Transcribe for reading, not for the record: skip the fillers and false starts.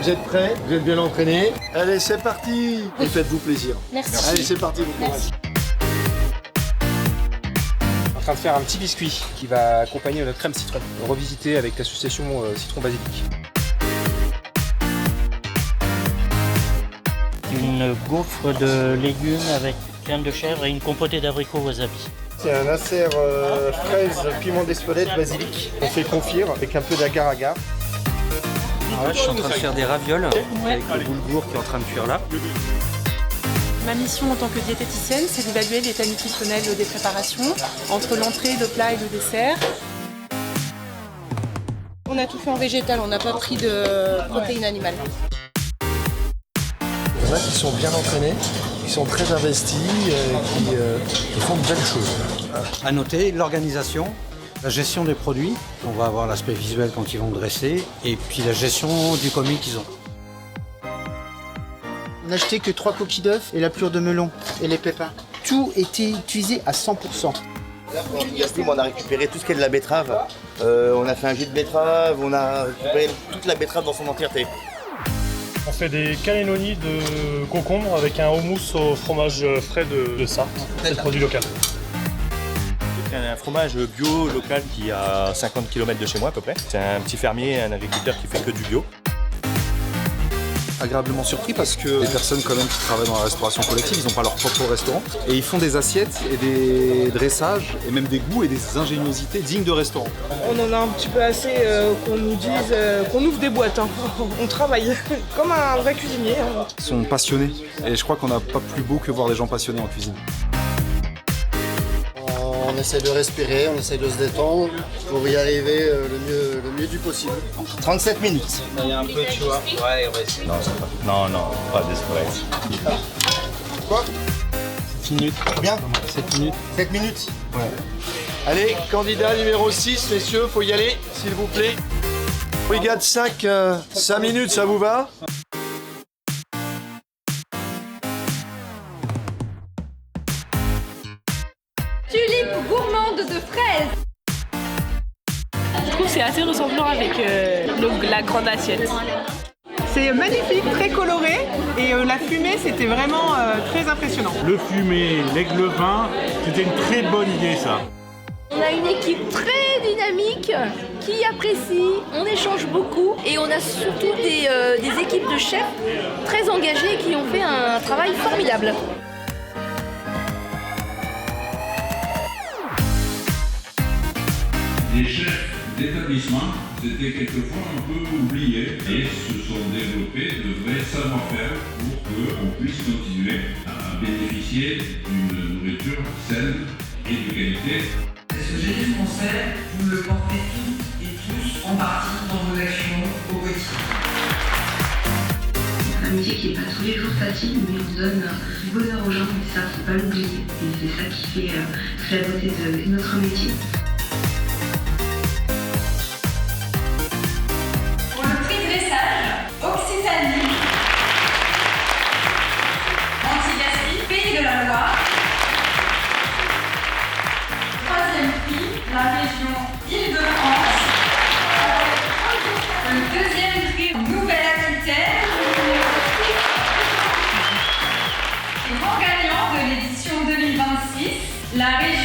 Vous êtes prêts? Vous êtes bien entraînés? Allez, c'est parti! Et faites-vous plaisir. Merci. Allez, c'est parti, bon courage. En train de faire un petit biscuit qui va accompagner notre crème citron, revisité avec l'association citron basilic. Une gaufre de légumes avec crème de chèvre et une compotée d'abricots wasabi. C'est un insert fraise, piment d'Espelette, basilic. On fait confire avec un peu d'agar-agar. Je suis en train de faire des ravioles avec le boulgour qui est en train de cuire là. Ma mission en tant que diététicienne, c'est d'évaluer l'état nutritionnel des préparations entre l'entrée, le plat et le dessert. On a tout fait en végétal, on n'a pas pris de protéines animales. Il y en a qui sont bien entraînés, qui sont très investis, qui font de belles choses. À noter l'organisation, la gestion des produits. On va avoir l'aspect visuel quand ils vont dresser et puis la gestion du commis qu'ils ont. On n'a acheté que 3 coquilles d'œufs et la plure de melon et les pépins. Tout était utilisé à 100%. Là, pour l'antigaspi, on a récupéré tout ce qui est de la betterave. On a fait un jus de betterave, on a récupéré toute la betterave dans son entièreté. On fait des cannelloni de concombre avec un houmous au fromage frais de Sarthe. C'est le produit local. C'est un fromage bio local qui est à 50 km de chez moi à peu près. C'est un petit fermier, un agriculteur qui fait que du bio. Agréablement surpris parce que les personnes quand même qui travaillent dans la restauration collective, ils n'ont pas leur propre restaurant et ils font des assiettes et des dressages et même des goûts et des ingéniosités dignes de restaurant. On en a un petit peu assez qu'on nous dise qu'on ouvre des boîtes. On travaille comme un vrai cuisinier. Ils sont passionnés et je crois qu'on n'a pas plus beau que voir des gens passionnés en cuisine. On essaie de respirer, on essaie de se détendre pour y arriver le mieux du possible. 37 minutes. Il y a un peu, tu vois. Ouais, on va essayer. Non, pas de stress. Quoi? 7 minutes. Combien? 7 minutes. 7 minutes. Ouais. Allez, candidat numéro 6, messieurs, faut y aller, s'il vous plaît. Brigade 5, 5 minutes, ça vous va? Tulipe gourmande de fraises. Je trouve que c'est assez ressemblant avec la grande assiette. C'est magnifique, très coloré et la fumée c'était vraiment très impressionnant. Le fumé, l'aigle vin, c'était une très bonne idée ça. On a une équipe très dynamique qui apprécie, on échange beaucoup et on a surtout des équipes de chefs très engagées qui ont fait un travail formidable. Les chefs d'établissement étaient quelquefois un peu oubliés et se sont développés de vrais savoir-faire pour qu'on puisse continuer à bénéficier d'une nourriture saine et de qualité. Est-ce que j'ai dit français, vous le portez toutes et tous en partie dans vos actions au quotidien. Un métier qui n'est pas tous les jours facile, mais on donne du bonheur aux gens et ça, faut pas l'oublier. Et c'est ça qui fait la beauté de notre métier. Pour le prix dressage, Occitanie, Antigaspi, Pays de la Loire. Troisième prix, la région Île-de-France. Le deuxième prix, Nouvelle-Aquitaine. Et grand gagnant de l'édition 2026, la région